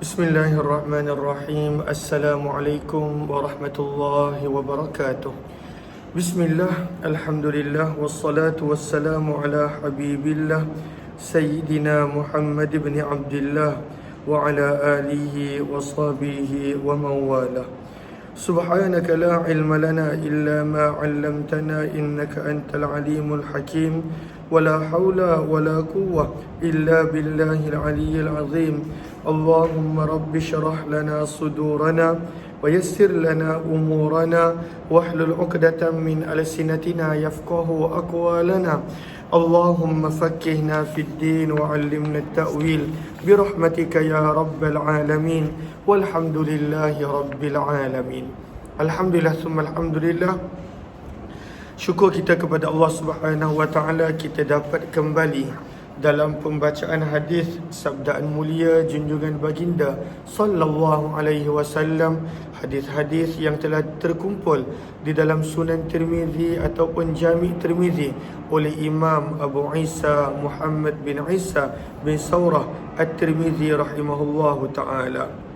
Bismillahirrahmanirrahim. Assalamualaikum warahmatullahi wabarakatuh. Bismillah, alhamdulillah, wassalatu wassalamu ala habibillah Sayyidina Muhammad ibn Abdullah wa ala alihi wa sahbihi wa mawala. Subhanaka la ilma lana illa ma 'allamtana innaka antal alimul hakim. ولا حول ولا قوة إلا بالله العلي العظيم. اللهم رب اشرح لنا صدورنا ويسر لنا أمورنا واحلل عقدة من ألسنتنا يفقه أقوالنا. اللهم فقهنا في الدين وعلمنا التأويل برحمتك يا رب العالمين والحمد لله رب العالمين. الحمد لله ثم الحمد لله. Syukur kita kepada Allah Subhanahu wa taala, kita dapat kembali dalam pembacaan hadis sabdaan mulia junjungan baginda sallallahu alaihi wasallam, hadis-hadis yang telah terkumpul di dalam Sunan Tirmizi ataupun Jami' Tirmizi oleh Imam Abu Isa Muhammad bin Isa bin Saurah At-Tirmizi rahimahullahu taala.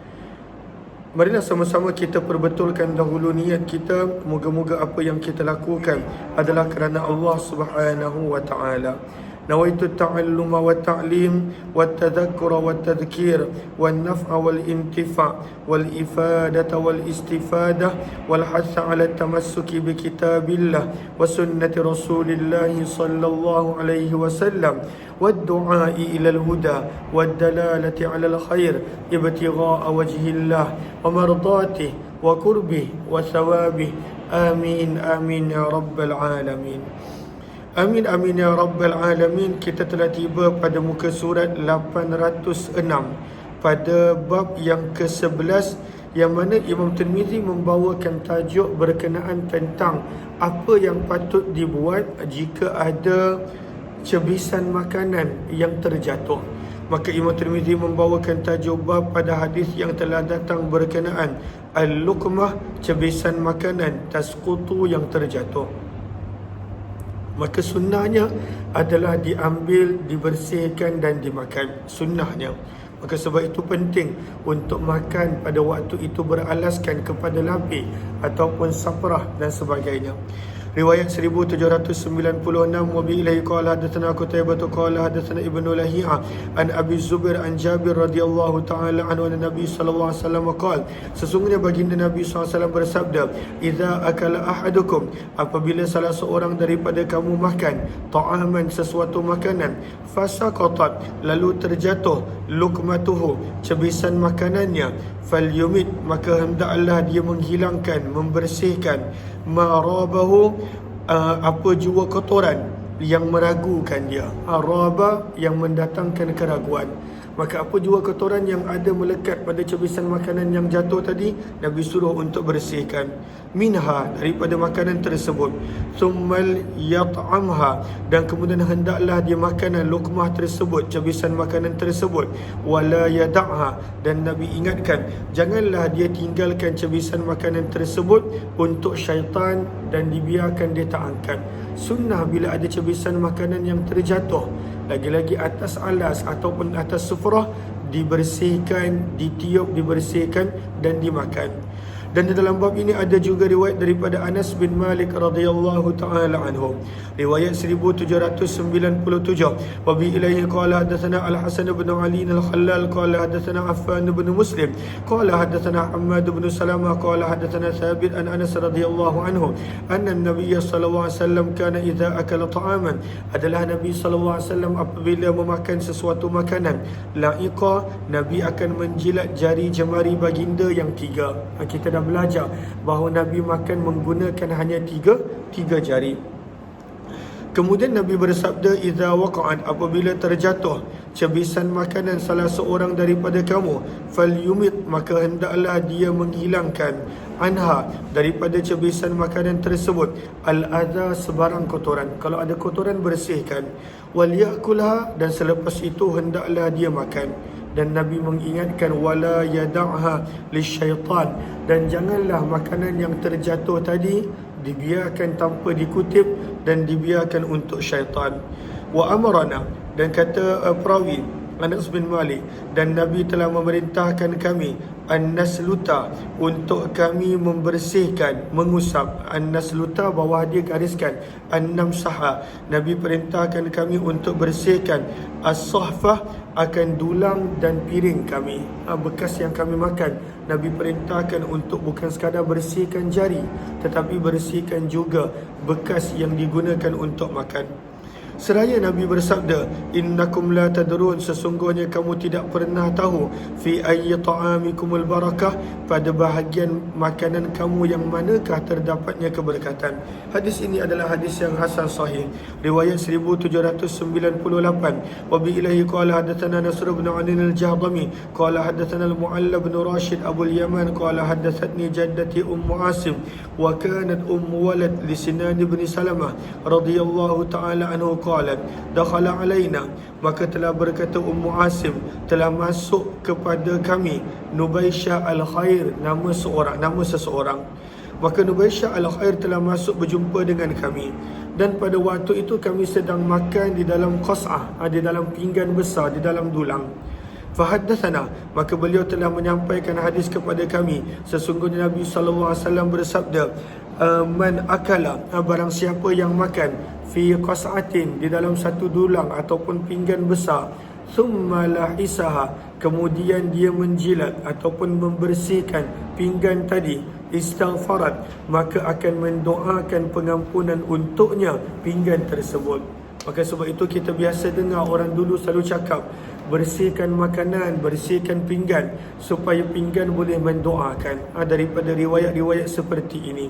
Marilah sama-sama kita perbetulkan dahulu niat kita. Moga-moga apa yang kita lakukan adalah kerana Allah Subhanahu wa ta'ala. Nawaitu ta'alluma wa ta'lim wa tadhakkura wa tadhkir wa naf'a wal intifa' wal ifadata wal istifadah wal hatha ala tamassuki bi kitabillah wa sunnati rasulillah sallallahu alaihi wasallam والدعاء إلى الهدى والدلالة على الخير ابتغاء وجه الله ومرضاته وقربه وثوابه. آمين آمين يا رب العالمين. Amin amin ya rabbal alamin. Kita telah tiba pada muka surat 806 pada bab yang ke-11, yang mana Imam Tirmizi membawakan tajuk berkenaan tentang apa yang patut dibuat jika ada cebisan makanan yang terjatuh. Maka Imam Tirmizi membawakan tajuk bab pada hadis yang telah datang berkenaan al-luqmah, cebisan makanan tasqutu yang terjatuh. Maka sunnahnya adalah diambil, dibersihkan dan dimakan. Sunnahnya. Maka sebab itu penting untuk makan pada waktu itu beralaskan kepada lapis ataupun saprah dan sebagainya. Riwayat 1796, wa bi ilaihi qala hadatsana Qutaibah qala hadatsana Ibnu Lahi'a an Abi Zubair an Jabir radhiyallahu ta'ala anhu an Nabi sallallahu alaihi wasallam qala, sesungguhnya baginda Nabi sallallahu alaihi wasallam bersabda, idza akala ahadukum, apabila salah seorang daripada kamu makan ta'aman, sesuatu makanan, fasaqatat, lalu terjatuh, luqmatuhu, cebisan makanannya, falyumit, maka hendaklah dia menghilangkan, membersihkan, marabahu, apa jua kotoran yang meragukan dia. Araba, yang mendatangkan keraguan. Maka apa jua kotoran yang ada melekat pada cebisan makanan yang jatuh tadi, Nabi suruh untuk bersihkan. Minha, daripada makanan tersebut. Thummal yat'amha, dan kemudian hendaklah dia makan luqmah tersebut, cebisan makanan tersebut. Wala yada'ha, dan Nabi ingatkan, janganlah dia tinggalkan cebisan makanan tersebut untuk syaitan dan dibiarkan dia tak angkat. Sunnah bila ada cebisan makanan yang terjatuh, lagi-lagi atas alas ataupun atas sufrah, dibersihkan, ditiup, dibersihkan dan dimakan. Dan di dalam bab ini ada juga riwayat daripada Anas bin Malik radhiyallahu taala anhu. Riwayat 1797. Wa bi ilaihi qala hadatsana Al-Hasan bin Ali Al-Khallal qala hadatsana Affan bin Muslim qala hadatsana Hammad bin Salamah qala hadatsana Thabit an Anas radhiyallahu anhu anna an-nabiy sallallahu alaihi wasallam kana idza akala ta'aman, adalah Nabi sallallahu alaihi wasallam apabila memakan sesuatu makanan, la'iqa, Nabi akan menjilat jari jemari baginda yang tiga. Kita dah belajar bahawa Nabi makan menggunakan hanya tiga jari. Kemudian Nabi bersabda, idza waqa'at, apabila terjatuh cebisan makanan salah seorang daripada kamu, falyumit, maka hendaklah dia menghilangkan, anha, daripada cebisan makanan tersebut, al-adha, sebarang kotoran. Kalau ada kotoran bersihkan. Wal yakulha, dan selepas itu hendaklah dia makan. Dan Nabi mengingatkan, wala yada'ha lisyaitan, dan janganlah makanan yang terjatuh tadi dibiarkan tanpa dikutip dan dibiarkan untuk syaitan. Wa amarana, dan kata perawi, Anas bin Malik, dan Nabi telah memerintahkan kami an-nasluta, untuk kami membersihkan, mengusap. An-nasluta bawah dia gariskan an-namsaha, Nabi perintahkan kami untuk bersihkan as-sahfah, akan dulang dan piring kami, bekas yang kami makan. Nabi perintahkan untuk bukan sekadar bersihkan jari, tetapi bersihkan juga bekas yang digunakan untuk makan. Seraya Nabi bersabda, innakum la tadrun, sesungguhnya kamu tidak pernah tahu, fi ayyi ta'amikumul barakah, pada bahagian makanan kamu yang manakah terdapatnya keberkatan. Hadis ini adalah hadis yang hasan sahih, riwayat 1798. Wa bi ilahi qala hadatsana Nasr bin Ali al-Jahdami qala hadatsana al-Mu'alla bin Rashid Abu al-Yaman qala hadathatni jaddati Asim wa kanat walad li Sinan bin Salamah radhiyallahu ta'ala anhu qalat dakhala alaina, maka telah berkata Asim, telah masuk kepada kami Nubaisyah al-Khair, nama seseorang. Maka Nubaisyah al-Khair telah masuk berjumpa dengan kami, dan pada waktu itu kami sedang makan di dalam qas'ah, di dalam pinggan besar, di dalam dulang. Fahaddathana, maka beliau telah menyampaikan hadis kepada kami, sesungguhnya Nabi SAW bersabda, man akala, barang siapa yang makan fi qas'atin, di dalam satu dulang ataupun pinggan besar, thumma lahisaha, kemudian dia menjilat ataupun membersihkan pinggan tadi, istighfarat, maka akan mendoakan pengampunan untuknya pinggan tersebut. Maka sebab itu kita biasa dengar orang dulu selalu cakap, bersihkan makanan, bersihkan pinggan, supaya pinggan boleh mendoakan, daripada riwayat-riwayat seperti ini.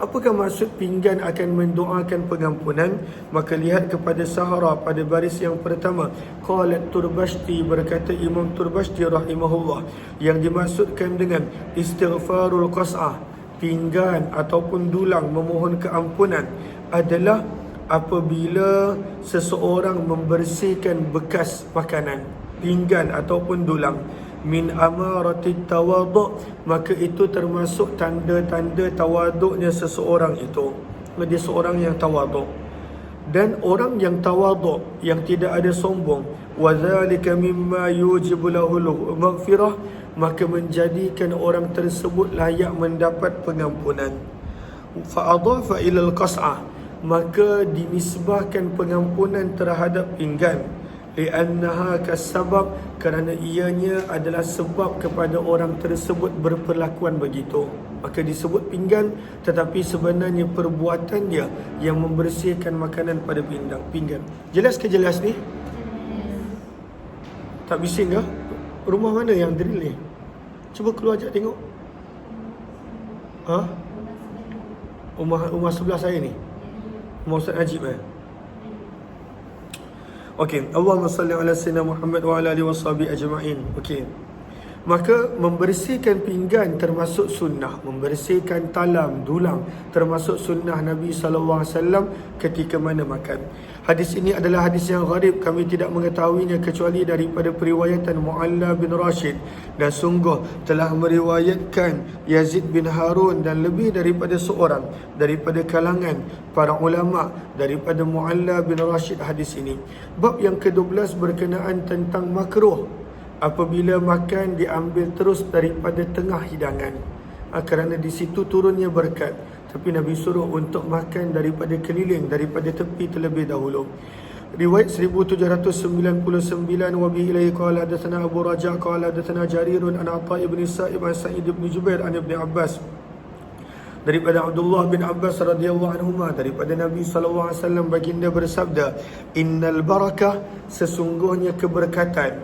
Apakah maksud pinggan akan mendoakan pengampunan? Maka lihat kepada Sahara pada baris yang pertama. Qalat Turbashti, berkata Imam Turbashti rahimahullah, yang dimaksudkan dengan istighfarul qas'ah, pinggan ataupun dulang memohon keampunan, adalah apabila seseorang membersihkan bekas makanan, pinggan ataupun dulang, min amaratit tawaduk, maka itu termasuk tanda-tanda tawaduknya seseorang itu. Dia seorang yang tawaduk, dan orang yang tawaduk, yang tidak ada sombong, wa dzalika mimma yujibu lahul maghfirah, maka menjadikan orang tersebut layak mendapat pengampunan. Fa adafa ila al-qas'ah, maka dinisbahkan pengampunan terhadap pinggan, li'annaha kasabab, kerana ianya adalah sebab kepada orang tersebut berperlakuan begitu. Maka disebut pinggan, tetapi sebenarnya perbuatan dia yang membersihkan makanan pada pinggan. Jelas ke jelas ni? Tak bising ke? Rumah mana yang drill ni? Cuba keluar sekejap tengok. Rumah sebelah saya ni, rumah Ustaz Najib Okey, Allahumma salli ala sayyidina Muhammad wa ala alihi washabihi ajma'in. Okey. Maka membersihkan pinggan termasuk sunnah, membersihkan talam, dulang termasuk sunnah Nabi SAW ketika mana makan. Hadis ini adalah hadis yang gharib, kami tidak mengetahuinya kecuali daripada periwayatan Mu'alla bin Rashid, dan sungguh telah meriwayatkan Yazid bin Harun dan lebih daripada seorang daripada kalangan para ulama daripada Mu'alla bin Rashid hadis ini. Bab yang ke-12 berkenaan tentang makruh apabila makan diambil terus daripada tengah hidangan, kerana di situ turunnya berkat. Tapi Nabi suruh untuk makan daripada keliling, daripada tepi terlebih dahulu. Riwayat 1799, wa bi ilaihi qala hadatsana Abu Raja' qala hadatsana Jarirun an Atha ibn Sa'ib an Sa'id ibn Jubair an Ibn Abbas, daripada Abdullah bin Abbas radhiyallahu anhuma, daripada Nabi sallallahu alaihi wasallam baginda bersabda, innal barakah, sesungguhnya keberkatan,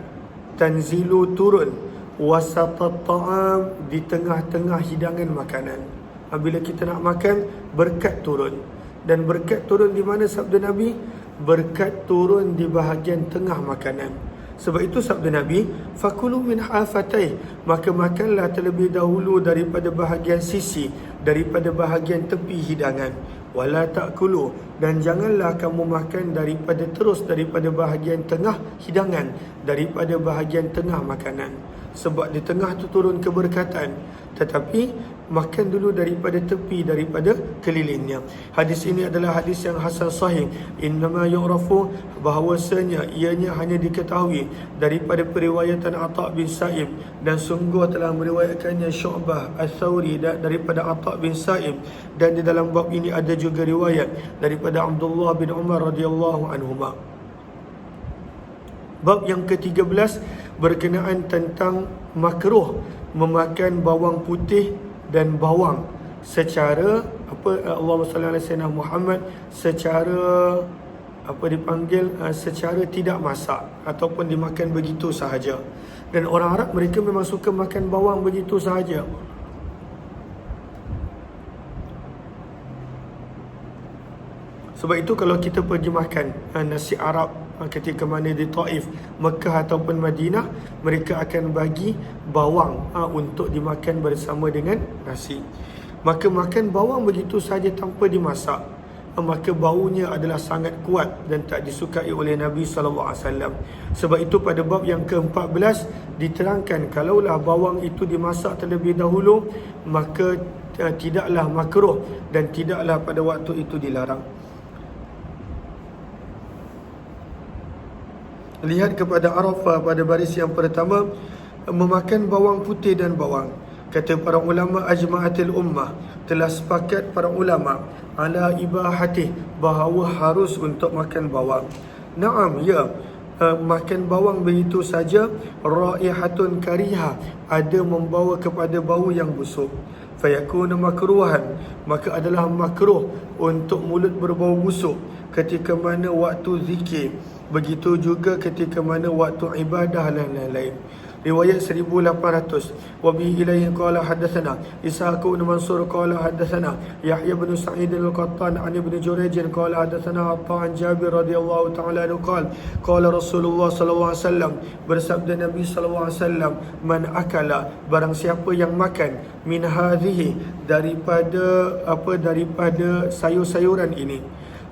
tanzilu turun, wasatat ta'am, di tengah-tengah hidangan makanan. Bila kita nak makan, berkat turun. Dan berkat turun di mana sabda Nabi? Berkat turun di bahagian tengah makanan. Sebab itu sabda Nabi, fakulu min hafatay, maka makanlah terlebih dahulu daripada bahagian sisi, daripada bahagian tepi hidangan. Wala ta'kulu, dan janganlah kamu makan daripada bahagian tengah hidangan, daripada bahagian tengah makanan. Sebab di tengah tu turun keberkatan, tetapi makan dulu daripada tepi, daripada kelilingnya. Hadis ini adalah hadis yang hasan sahih. Innama yu'rafu, bahawasanya ianya hanya diketahui daripada periwayatan Atha bin Sa'ib, dan sungguh telah meriwayatkannya Syu'bah Ats-Tsauri daripada Atha bin Sa'ib, dan di dalam bab ini ada juga riwayat daripada Abdullah bin Umar radhiyallahu anhuma. Bab yang ke-13 berkenaan tentang makruh memakan bawang putih dan bawang secara Allahumma salli ala sayyidina Muhammad, secara secara tidak masak ataupun dimakan begitu sahaja. Dan orang Arab mereka memang suka makan bawang begitu sahaja. Sebab itu kalau kita pergi makan nasi Arab ketika mana di Taif, Mekah ataupun Madinah, mereka akan bagi bawang untuk dimakan bersama dengan nasi. Maka makan bawang begitu saja tanpa dimasak, maka baunya adalah sangat kuat dan tak disukai oleh Nabi SAW. Sebab itu pada bab yang ke-14 diterangkan kalaulah bawang itu dimasak terlebih dahulu, maka tidaklah makruh dan tidaklah pada waktu itu dilarang. Lihat kepada Arafah pada baris yang pertama, memakan bawang putih dan bawang. Kata para ulama, ajma'atil ummah, telah sepakat para ulama ala ibahatih, bahawa harus untuk makan bawang. Naam, ya, makan bawang begitu saja, raihatun karihah, ada membawa kepada bau yang busuk. Fayakuna makruhan, maka adalah makruh untuk mulut berbau busuk ketika mana waktu zikir, begitu juga ketika mana waktu ibadah dan lain-lain. Riwayat 1800. Wa bihi ilaihi qala hadatsana Ishaq bin Mansur qala hadatsana Yahya bin Sa'id al-Qattan an Ibn Jurayj qala hadatsana Atha an Jabir radhiyallahu ta'ala anhu qala Rasulullah sallallahu alaihi wasallam, bersabda Nabi sallallahu alaihi wasallam, man akala, barang siapa yang makan, min hadhihi, daripada sayur-sayuran ini,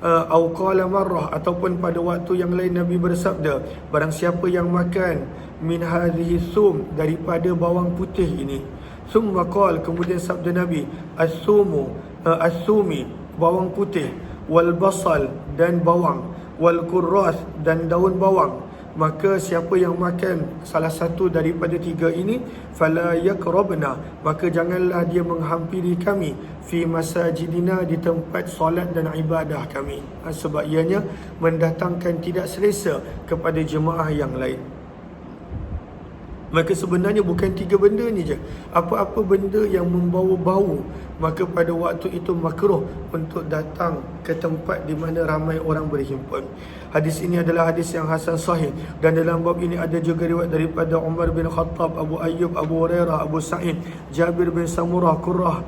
au qala marrah, ataupun pada waktu yang lain Nabi bersabda, barang siapa yang makan min hadhihi thum, daripada bawang putih ini. Thumma qala, kemudian sabda Nabi, as-thumi, bawang putih, wal basal, dan bawang, wal kurras, dan daun bawang. Maka siapa yang makan salah satu daripada tiga ini, fala yakrabna, maka janganlah dia menghampiri kami, fi masajidina, di tempat solat dan ibadah kami, sebab ianya mendatangkan tidak selesa kepada jemaah yang lain. Maka sebenarnya bukan tiga benda ni je, apa-apa benda yang membawa bau, maka pada waktu itu makruh untuk datang ke tempat di mana ramai orang berhimpun. Hadis ini adalah hadis yang hasan sahih, dan dalam bab ini ada juga riwayat daripada Umar bin Khattab, Abu Ayyub, Abu Hurairah, Abu Sa'id, Jabir bin Samurah, Qurrah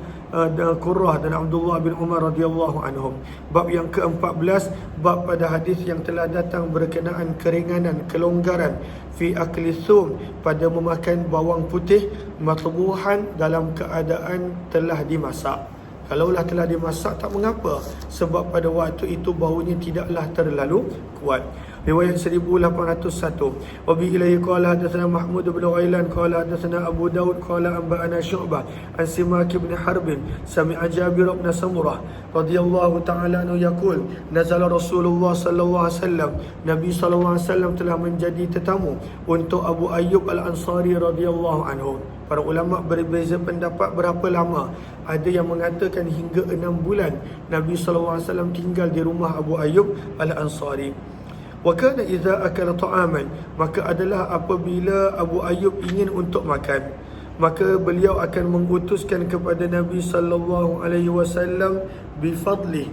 dan Abdullah bin Umar radhiyallahu anhum. Bab yang ke-14, bab pada hadis yang telah datang berkenaan keringanan, kelonggaran fi akli thum, pada memakan bawang putih, matbuhan, dalam keadaan telah dimasak. Kalaulah telah dimasak tak mengapa, sebab pada waktu itu baunya tidaklah terlalu kuat. Riwayat 1801. Wa bi ilaihi qala hadatsana Mahmud bin Ghailan qala hadatsana Abu Daud qala anba'ana Syu'bah an Simak bin Harb sami'a Jabir bin Samurah radhiyallahu ta'ala anhu yaqul, nazala Rasulullah sallallahu alaihi wasallam, Nabi sallallahu alaihi wasallam telah menjadi tetamu untuk Abu Ayyub Al-Ansari radhiyallahu anhu. Para ulama berbeza pendapat berapa lama. Ada yang mengatakan hingga 6 bulan Nabi sallallahu alaihi wasallam tinggal di rumah Abu Ayyub Al-Ansari. Wa kana idza akala ta'aman, maka adalah apabila Abu Ayyub ingin untuk makan, maka beliau akan mengutuskan kepada Nabi sallallahu alaihi wasallam bi fadli,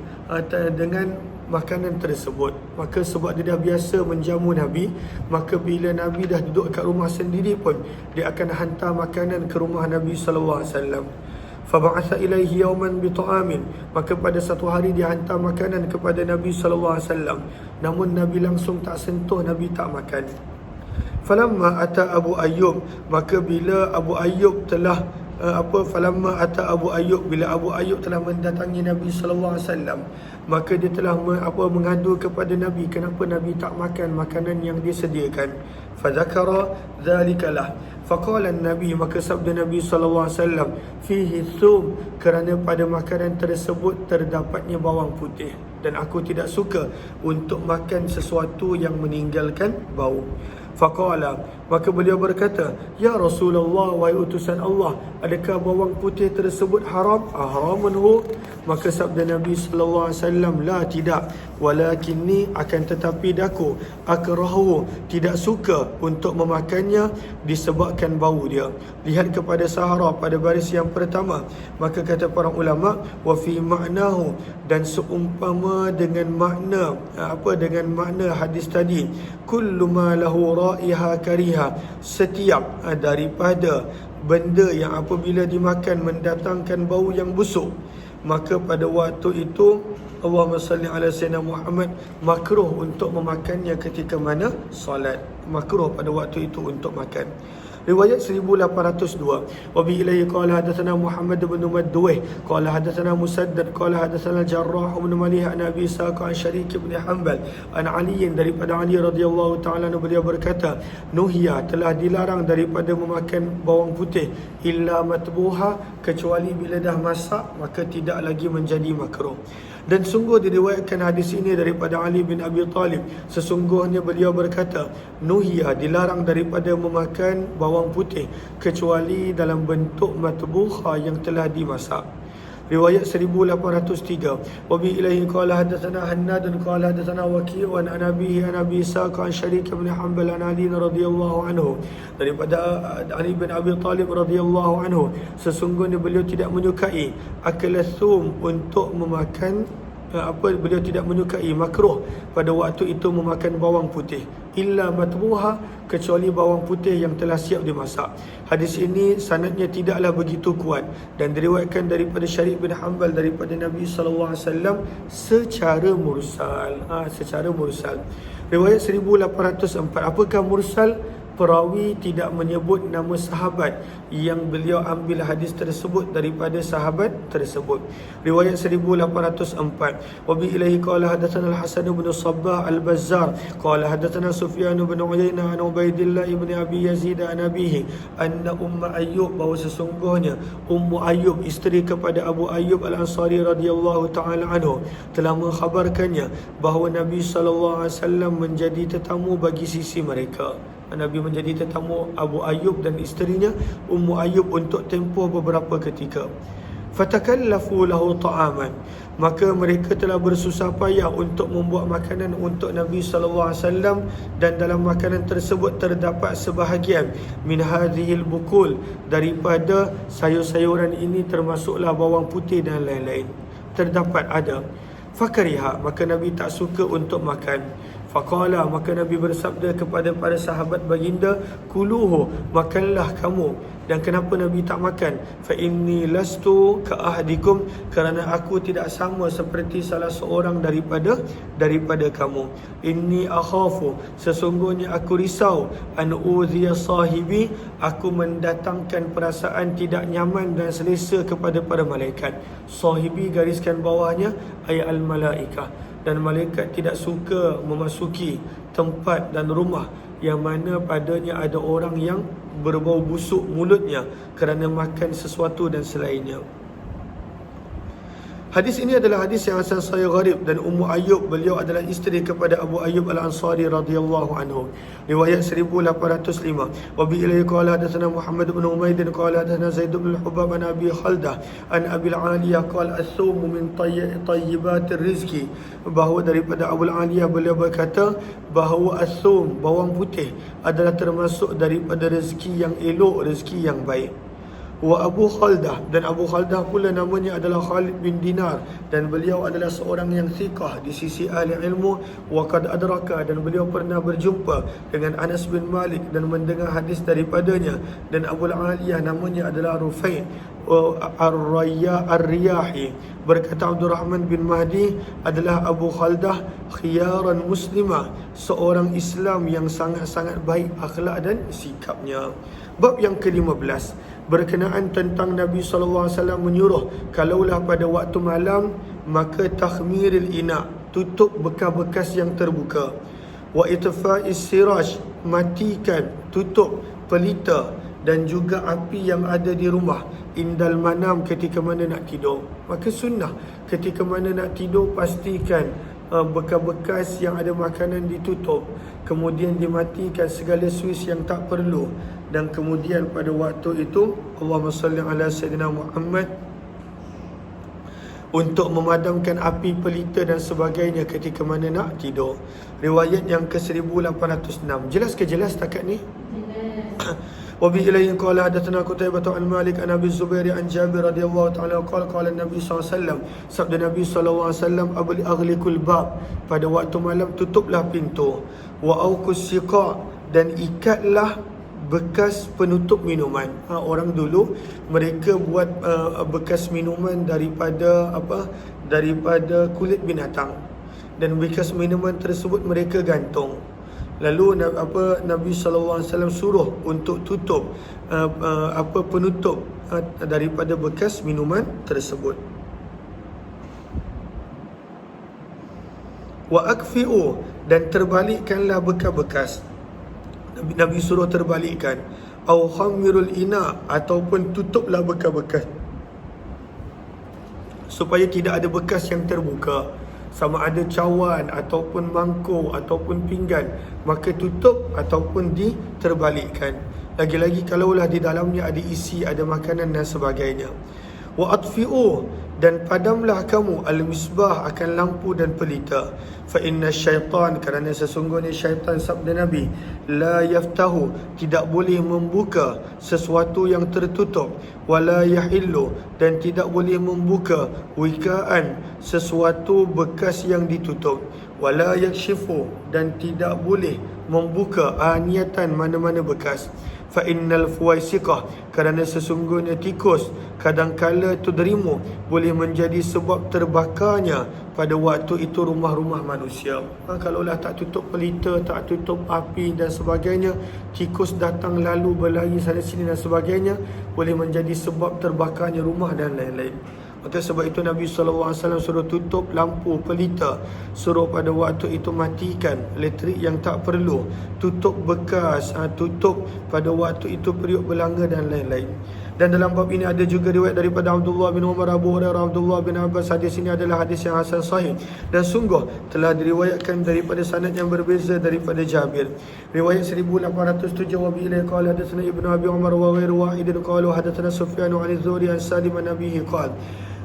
dengan makanan tersebut. Maka sebab dia dah biasa menjamu Nabi, maka bila Nabi dah duduk kat rumah sendiri pun dia akan hantar makanan ke rumah Nabi sallallahu alaihi wasallam. Fab'atha ilaihi yawman bi ta'amin, maka pada satu hari dia hantar makanan kepada Nabi sallallahu alaihi wasallam, namun Nabi langsung tak sentuh, Nabi tak makan. Falamma ata Abu Ayyub, maka bila Abu Ayyub telah falamma ata Abu Ayyub, bila Abu Ayyub telah mendatangi Nabi sallallahu alaihi wasallam, maka dia telah mengadu kepada Nabi kenapa Nabi tak makan makanan yang dia sediakan. Fadzakara dzalikalah, Faqala Nabi, maka sabda Nabi SAW, fihi thum, kerana pada makanan tersebut terdapatnya bawang putih, dan aku tidak suka untuk makan sesuatu yang meninggalkan bau. Faqala, maka beliau berkata, ya Rasulullah, wahai utusan Allah, adakah bawang putih tersebut haram? Haramun hu? Maka sabda Nabi SAW, la, tidak, walakinni, akan tetapi daku, akrahu, tidak suka untuk memakannya disebabkan bau dia. Lihat kepada Sahara pada baris yang pertama. Maka kata para ulama, wa fi ma'nahu, dan seumpama dengan makna dengan makna hadis tadi, kullu ma lahu raiha kariha, setiap daripada benda yang apabila dimakan mendatangkan bau yang busuk, maka pada waktu itu Allahumma salli ala sayyidina Muhammad, makruh untuk memakannya ketika mana solat. Makruh pada waktu itu untuk makan. Riwayat 1802. Wa bi ilaihi qala hadatsana Muhammad bin Madduih qala hadatsana Musaddad qala hadatsana Jarrah bin Malih an Abi Sa'q an Syariki bin Hanbal an Ali, daripada Ali radhiyallahu taala beliau berkata, nuhiya, telah dilarang daripada memakan bawang putih, illa matbuha, kecuali bila dah masak maka tidak lagi menjadi makruh. Dan sungguh diriwayatkan hadis ini daripada Ali bin Abi Talib, sesungguhnya beliau berkata, nuhiya, dilarang daripada memakan bawang putih kecuali dalam bentuk matbuha, yang telah dimasak. Riwayat 1803. Wa bi ilaihi qala hadatsana Hannad qala hadatsana Waki' an Nabihi an Abi Sa'q an Syariki bin Hanbal an Ali radhiyallahu anhu, daripada Ali bin Abi Talib radhiyallahu anhu, sesungguhnya beliau tidak menyukai akalathum, untuk memakan beliau tidak menyukai, makruh pada waktu itu memakan bawang putih, illa matbuha, kecuali bawang putih yang telah siap dimasak. Hadis ini sanadnya tidaklah begitu kuat dan diriwayatkan daripada Syarif bin Hanbal daripada Nabi SAW secara mursal. Secara mursal. Riwayat 1804. Apakah mursal? Perawi tidak menyebut nama sahabat yang beliau ambil hadis tersebut daripada sahabat tersebut. Riwayat 1804. Wa bi ilaihi qala hadatsana Al-Hasan bin Sabbah Al-Bazzar qala hadatsana Sufyan bin Uyainah an Ubaidillah bin Abi Yazid an abihi anna Ayyub, bahawa sesungguhnya Ummu Ayyub, isteri kepada Abu Ayyub Al-Ansari radhiyallahu taala anhu, telah mengkhabarkannya bahawa Nabi SAW menjadi tetamu bagi sisi mereka. Nabi menjadi tetamu Abu Ayyub dan isterinya Ummu Ayyub untuk tempoh beberapa ketika. Fatakallafu lahu ta'aman, maka mereka telah bersusah payah untuk membuat makanan untuk Nabi SAW, dan dalam makanan tersebut terdapat sebahagian min hadhil bukul, daripada sayur-sayuran ini termasuklah bawang putih dan lain-lain. Terdapat ada. Fakariha, maka Nabi tak suka untuk makan. Faqala, maka Nabi bersabda kepada para sahabat baginda, kuluhu, makanlah kamu. Dan kenapa Nabi tak makan? Fa inni lastu ka ahdikum, kerana aku tidak sama seperti salah seorang daripada kamu. Inni akhafu, sesungguhnya aku risau, an udhiya sahibi, aku mendatangkan perasaan tidak nyaman dan selesa kepada para malaikat. Sahibi, gariskan bawahnya, ayat al-malaikah, dan malaikat tidak suka memasuki tempat dan rumah yang mana padanya ada orang yang berbau busuk mulutnya kerana makan sesuatu dan selainnya. Hadis ini adalah hadis yang asal sahih gharib, dan Ummu Ayyub, beliau adalah isteri kepada Abu Ayyub Al-Ansari radhiyallahu anhu. Riwayat 1805. Wa bi ilaihi qala hadatsana Muhammad bin Umayd qala hadatsana Zaid bin Hubab an Abi Khaldah an Abi Al-Aliyah qala as-sum min tayyibatir rizqi, bahawa daripada Abu Al-Aliyah beliau berkata bahawa as-sum, bawang putih, adalah termasuk daripada rezeki yang elok, rezeki yang baik. Wa Abu Khaldah, dan Abu Khaldah pula namanya adalah Khalid bin Dinar, dan beliau adalah seorang yang thiqah di sisi ahli ilmu. Wa qad adraka, dan beliau pernah berjumpa dengan Anas bin Malik dan mendengar hadis daripadanya. Dan Abu Al-Aliyah namanya adalah Rufai' Ar-Riyahi. Berkata Abdul Rahman bin Mahdi, adalah Abu Khaldah khiyaran muslimah, seorang Islam yang sangat-sangat baik akhlak dan sikapnya. Bab yang ke-15, berkenaan tentang Nabi SAW menyuruh, kalaulah pada waktu malam, maka takhmiril ina, tutup bekas-bekas yang terbuka. Wa itfa'is siraj, matikan, tutup pelita dan juga api yang ada di rumah. Indal manam, ketika mana nak tidur. Maka sunnah ketika mana nak tidur, pastikan bekas-bekas yang ada makanan ditutup, kemudian dimatikan segala suis yang tak perlu, dan kemudian pada waktu itu Allahumma salli ala Sayyidina Muhammad, untuk memadamkan api pelita dan sebagainya ketika mana nak tidur. Riwayat yang ke-1806. Jelas ke jelas takat ni? Wa bi ilayhi qala hadatsana Qutaibah an Malik an Abi Zubair an Jabir radhiyallahu ta'ala qala Nabi sallallahu alaihi wasallam, sabda Nabi sallallahu alaihi wasallam, aghliqul bab, pada waktu malam tutuplah pintu, wa auqus siqa, dan ikatlah bekas penutup minuman. Orang dulu mereka buat bekas minuman daripada daripada kulit binatang, dan bekas minuman tersebut mereka gantung. Lalu Nabi SAW suruh untuk tutup penutup daripada bekas minuman tersebut. Wa akfi'u, dan terbalikkanlah bekas-bekas. Nabi suruh terbalikkan. Au khamirul ina, ataupun tutuplah bekas-bekas supaya tidak ada bekas yang terbuka, sama ada cawan ataupun mangkuk ataupun pinggan, maka tutup ataupun diterbalikkan. Lagi-lagi kalaulah di dalamnya ada isi, ada makanan dan sebagainya. Wa atfi'u, dan padamlah kamu al-misbah, akan lampu dan pelita. Fa inna syaitan, kerana sesungguhnya syaitan, sabda Nabi, la yaftahu, tidak boleh membuka sesuatu yang tertutup, wala yahillu, dan tidak boleh membuka wikaan, sesuatu bekas yang ditutup, wala yakshifu, dan tidak boleh membuka niatan mana-mana bekas. Fa innal fuwaisiqah, kerana sesungguhnya tikus kadangkala tudrimu, boleh menjadi sebab terbakarnya pada waktu itu rumah-rumah manusia. Kalaulah tak tutup pelita, tak tutup api dan sebagainya, tikus datang lalu berlari sana sini dan sebagainya, boleh menjadi sebab terbakarnya rumah dan lain-lain. Maka sebab itu Nabi SAW suruh tutup lampu pelita, suruh pada waktu itu matikan elektrik yang tak perlu, tutup bekas, tutup pada waktu itu periuk belanga dan lain-lain. Dan dalam bab ini ada juga riwayat daripada Abdullah bin Umar, Abu Hurairah, Abdullah bin Abbas. Hadis ini adalah hadis yang hasan sahih, dan sungguh telah diriwayatkan daripada sanad yang berbeza daripada Jabir. Riwayat 1807, wa bi ilaihi qala hadatsana Ibnu Abi Umar wa ghairu wahidin qalu hadatsana Sufyan an Az-Zuhri an Salim an Nabihi qala,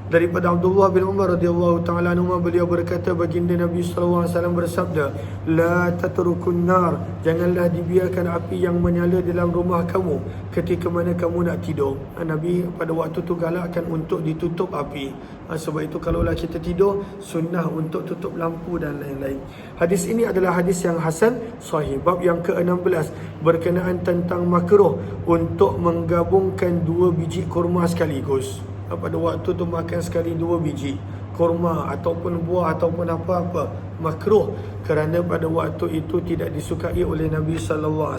daripada Abdullah bin Umar radhiyallahu ta'ala anhu, beliau berkata, baginda Nabi SAW bersabda, la tatrukun nar, janganlah dibiarkan api yang menyala dalam rumah kamu ketika mana kamu nak tidur. Nabi pada waktu tu galakkan untuk ditutup api. Sebab itu kalaulah kita tidur, sunnah untuk tutup lampu dan lain-lain. Hadis ini adalah hadis yang hasan sahih. Bab yang ke-16 berkenaan tentang makruh untuk menggabungkan 2 biji kurma sekaligus. Pada waktu tu makan sekali 2 biji kurma ataupun buah ataupun apa-apa, makruh, kerana pada waktu itu tidak disukai oleh Nabi SAW.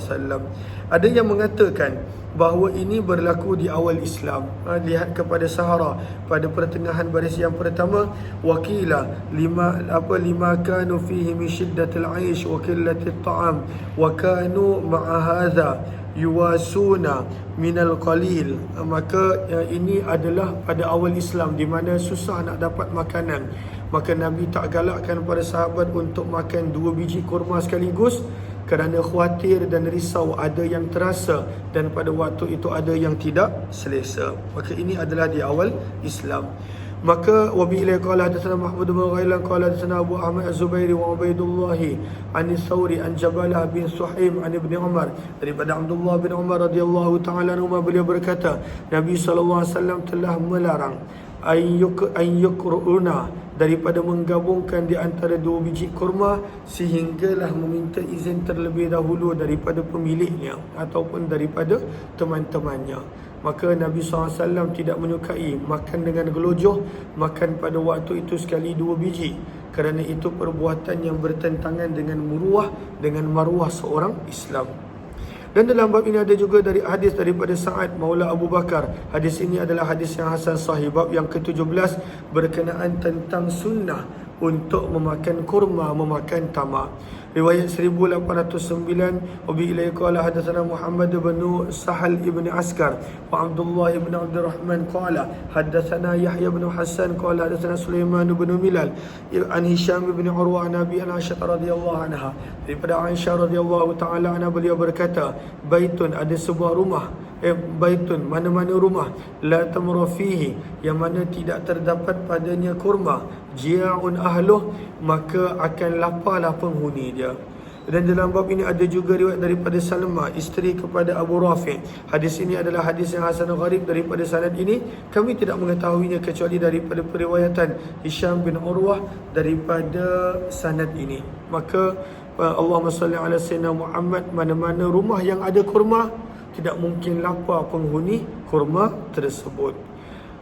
Ada yang mengatakan bahawa ini berlaku di awal Islam. Lihat kepada Sahara pada pertengahan baris yang pertama, wakila lima kanu fihi min shiddatil aish wa qillatit ta'am wa kanu ma'a hadha yuwasuna minal qalil. Maka ini adalah pada awal Islam, di mana susah nak dapat makanan. Maka Nabi tak galakkan para sahabat untuk makan 2 biji kurma sekaligus, kerana khawatir dan risau ada yang terasa dan pada waktu itu ada yang tidak selesa. Maka ini adalah di awal Islam. Maka wabi ilaihi qala hadatsana Mahmud bin Ghailan qala hadatsana Abu Ahmad Az-Zubairi wa Ubaidullah an Thawri an Jabalah bin Suhaim an Ibn Umar, daripada Abdullah bin Umar radhiyallahu ta'ala anhu, beliau berkata, Nabi SAW telah melarang ayyukruna, daripada menggabungkan di antara 2 biji kurma, sehinggalah meminta izin terlebih dahulu daripada pemiliknya ataupun daripada teman-temannya. Maka Nabi SAW tidak menyukai makan dengan gelojoh, makan pada waktu itu sekali 2 biji, kerana itu perbuatan yang bertentangan dengan muruah, dengan maruah seorang Islam. Dan dalam bab ini ada juga dari hadis daripada Sa'ad Maula Abu Bakar. Hadis ini adalah hadis yang hasan sahih. Bab yang ke-17 berkenaan tentang sunnah untuk memakan kurma, memakan tamak. Riwayat 1809, wa bi ilaihi qala hadatsana Muhammad bin Sahal ibn Askar wa Abdullah ibn Abdurrahman qala hadatsana Yahya bin Hasan qala hadatsana Sulaiman bin Milal an Hisham bin Urwa an Abi Aisyah radhiyallahu anha. Daripada Aisyah radhiyallahu taala anha, beliau berkata, baitun, ada sebuah rumah, baitun, mana-mana rumah, la tamra fihi, yang mana tidak terdapat padanya kurma, jia'un ahluh, maka akan laparlah penghuni dia. Dan dalam bab ini ada juga riwayat daripada Salmah, isteri kepada Abu Rafi'. Hadis ini adalah hadis yang hasan gharib. Daripada sanad ini kami tidak mengetahuinya kecuali daripada periwayatan Hisham bin Urwah daripada sanad ini. Maka Allahumma salli ala sayyidina Muhammad, mana-mana rumah yang ada kurma, tidak mungkin lapar penghuni kurma tersebut.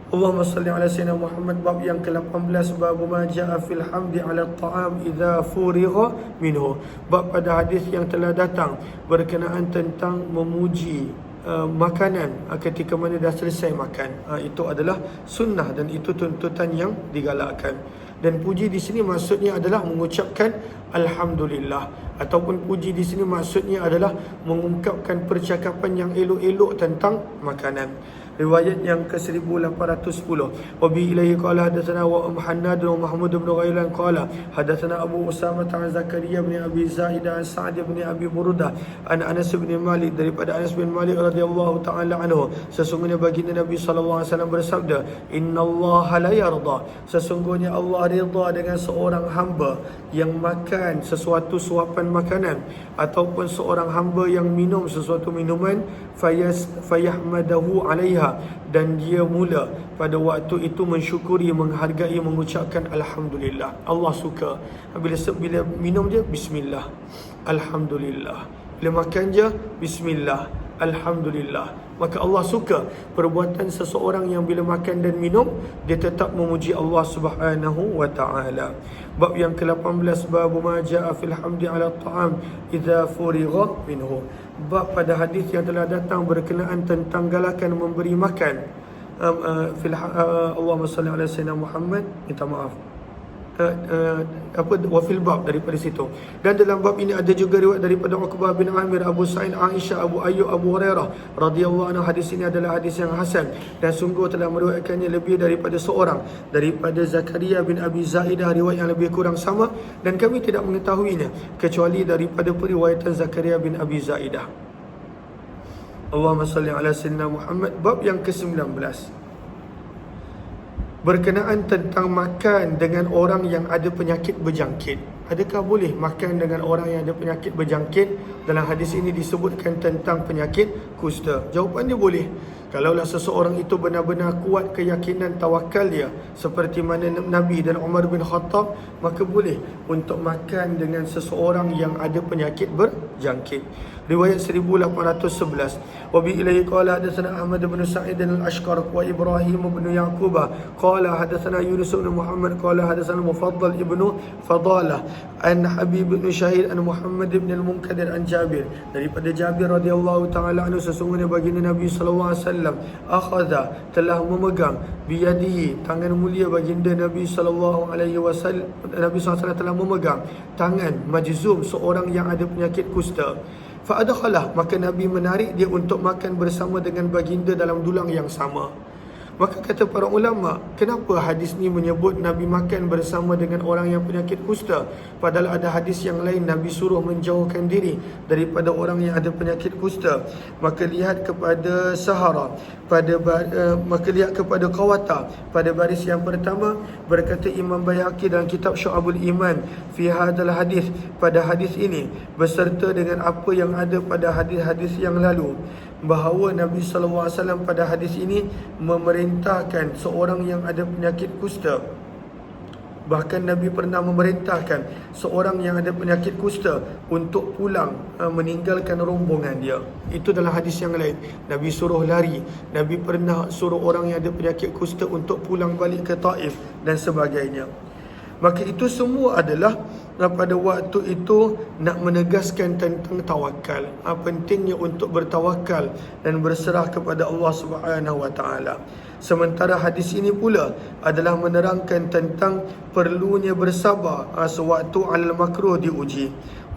Allahumma salli ala sayyidina Muhammad. Bab yang ke-18, bab ma jaa fil hamdi ala ta'am idza furigha minhu. Bab pada hadis yang telah datang berkenaan tentang memuji makanan ketika mana dah selesai makan. Itu adalah sunnah dan itu tuntutan yang digalakkan. Dan puji di sini maksudnya adalah mengucapkan alhamdulillah, ataupun puji di sini maksudnya adalah mengungkapkan percakapan yang elok-elok tentang makanan. Riwayat yang ke-1810, wa bi ilaihi qala hadatsana wa Muhammad wa Mahmud bin Ghailan qala hadatsana Abu Usamah an Zakaria bin Abi Zaid an Sa'd bin Abi Burdah an Anas bin Malik, daripada Anas bin Malik radhiyallahu taala anhu, sesungguhnya baginda Nabi sallallahu alaihi wasallam bersabda, innallaha la yarda, sesungguhnya Allah redha dengan seorang hamba yang makan sesuatu suapan makanan, ataupun seorang hamba yang minum sesuatu minuman, fayahmadahu alaiha, dan dia mula pada waktu itu mensyukuri, menghargai, mengucapkan alhamdulillah. Allah suka bila minum je bismillah, alhamdulillah. Bila makan je bismillah, alhamdulillah. Maka Allah suka perbuatan seseorang yang bila makan dan minum dia tetap memuji Allah Subhanahu wa taala. Bab yang ke-18, bab ma jaa fil hamdi ala ta'am idza furigha minhu. Bab pada hadis yang telah datang berkenaan tentang galakan memberi makan. Allahumma salli ala sayyidina Muhammad, minta maaf. Wafil bab, daripada situ. Dan dalam bab ini ada juga riwayat daripada Uqbah bin Amir, Abu Sa'id, Aisyah, Abu Ayyub, Abu Hurairah radhiyallahu anhu. Hadis ini adalah hadis yang hasan dan sungguh telah meriwayatkannya lebih daripada seorang, daripada Zakaria bin Abi Zaidah, riwayat yang lebih kurang sama, dan kami tidak mengetahuinya kecuali daripada periwayatan Zakaria bin Abi Zaidah. Allahumma salli ala sayyidina Muhammad. Bab yang ke-19 berkenaan tentang makan dengan orang yang ada penyakit berjangkit. Adakah boleh makan dengan orang yang ada penyakit berjangkit? Dalam hadis ini disebutkan tentang penyakit kusta. Jawapannya boleh. Kalaulah seseorang itu benar-benar kuat keyakinan tawakal dia seperti mana Nabi dan Umar bin Khattab, maka boleh untuk makan dengan seseorang yang ada penyakit berjangkit. Riwayat 1811, wa bi ilaihi qala hadatsana Ahmad bin Sa'id al-Ashqar wa Ibrahim bin Yaqub qala hadatsana Yunus bin Muhammad qala hadatsana Mufaddal ibn Fadalah an Habib bin Syahid an Muhammad bin al-Munkadir an Jabir, daripada Jabir radhiyallahu taala anhu, sesungguhnya baginda Nabi sallallahu alaihi wasallam akhadha, telah memegang, biyadihi, tangan mulia baginda Nabi sallallahu alaihi wasallam, Nabi sallallahu alaihi wasallam telah memegang tangan majzum, seorang yang ada penyakit kusta. Fa'adakhalah, maka Nabi menarik dia untuk makan bersama dengan baginda dalam dulang yang sama. Maka kata para ulama, kenapa hadis ni menyebut Nabi makan bersama dengan orang yang penyakit kusta, padahal ada hadis yang lain Nabi suruh menjauhkan diri daripada orang yang ada penyakit kusta. Maka lihat kepada Sahara, maka lihat kepada Qawata pada baris yang pertama. Berkata Imam Baihaqi dalam kitab Syu'abul Iman, fi hadal hadis, pada hadis ini beserta dengan apa yang ada pada hadis-hadis yang lalu, bahawa Nabi SAW pada hadis ini memerintahkan seorang yang ada penyakit kusta. Bahkan Nabi pernah memerintahkan seorang yang ada penyakit kusta untuk pulang, meninggalkan rombongan dia. Itu dalam hadis yang lain. Nabi suruh lari. Nabi pernah suruh orang yang ada penyakit kusta untuk pulang balik ke Taif dan sebagainya. Maka itu semua adalah pada waktu itu nak menegaskan tentang tawakal. Pentingnya untuk bertawakal dan berserah kepada Allah Subhanahu wa taala. Sementara hadis ini pula adalah menerangkan tentang perlunya bersabar sewaktu al-makruh diuji.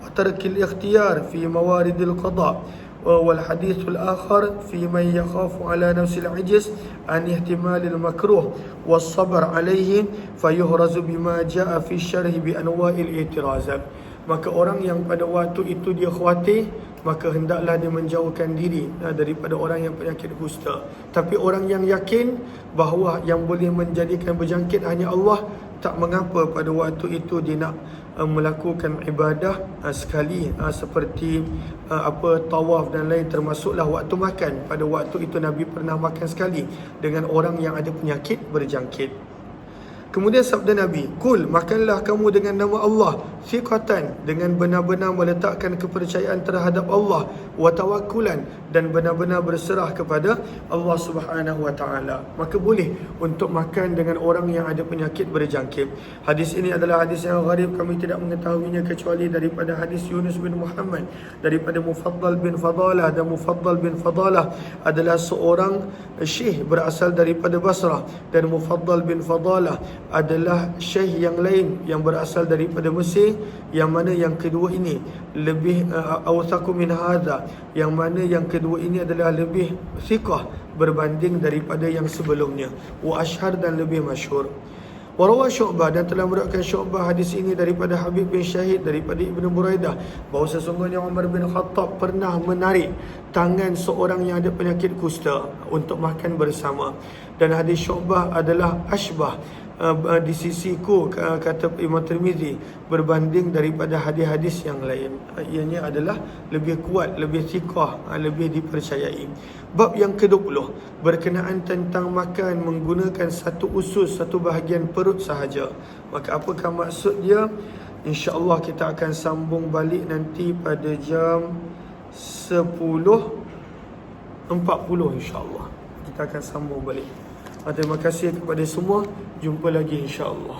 وترك الاختيار في موارد القضاء. والحديث الآخر في من يخاف على نفس العجز عن احتمال المكروه والصبر عليه فيهرز بما جاء في الشرح بأنواع الاعتراضات. Maka orang yang pada waktu itu dia khawatir, maka hendaklah dia menjauhkan diri daripada orang yang penyakit kusta. Tapi orang yang yakin bahawa yang boleh menjadikan berjangkit hanya Allah, tak mengapa pada waktu itu dia nak melakukan ibadah sekali, seperti tawaf dan lain, termasuklah waktu makan. Pada waktu itu Nabi pernah makan sekali dengan orang yang ada penyakit berjangkit. Kemudian sabda Nabi, "Kul, makanlah kamu dengan nama Allah, thiqatan, dengan benar-benar meletakkan kepercayaan terhadap Allah, wa tawakkulan, dan benar-benar berserah kepada Allah Subhanahu wa taala." Maka boleh untuk makan dengan orang yang ada penyakit berjangkit. Hadis ini adalah hadis yang gharib, kami tidak mengetahuinya kecuali daripada hadis Yunus bin Muhammad daripada Mufaddal bin Fadalah, dan Mufaddal bin Fadalah adalah seorang syekh berasal daripada Basrah, dan Mufaddal bin Fadalah adalah syekh yang lain yang berasal daripada Mesir, yang mana yang kedua ini lebih awthaku min hadha, yang mana yang kedua ini adalah lebih thiqah berbanding daripada yang sebelumnya, wa ashhar, dan lebih masyhur. Warawa Syu'bah, dan telah meriwayatkan Syu'bah hadis ini daripada Habib bin Syahid daripada Ibnu Buraidah bahawa sesungguhnya Umar bin Khattab pernah menarik tangan seorang yang ada penyakit kusta untuk makan bersama. Dan hadis Syu'bah adalah ashbah di sisiku, kata Imam Tirmizi, berbanding daripada hadis-hadis yang lain. Ianya adalah lebih kuat, lebih thiqah, lebih dipercayai. Bab yang ke-20 berkenaan tentang makan menggunakan satu usus, satu bahagian perut sahaja. Maka apakah maksud dia? InsyaAllah kita akan sambung balik nanti pada jam 10.40 insyaAllah. Kita akan sambung balik. Terima kasih kepada semua. Jumpa lagi insya-Allah.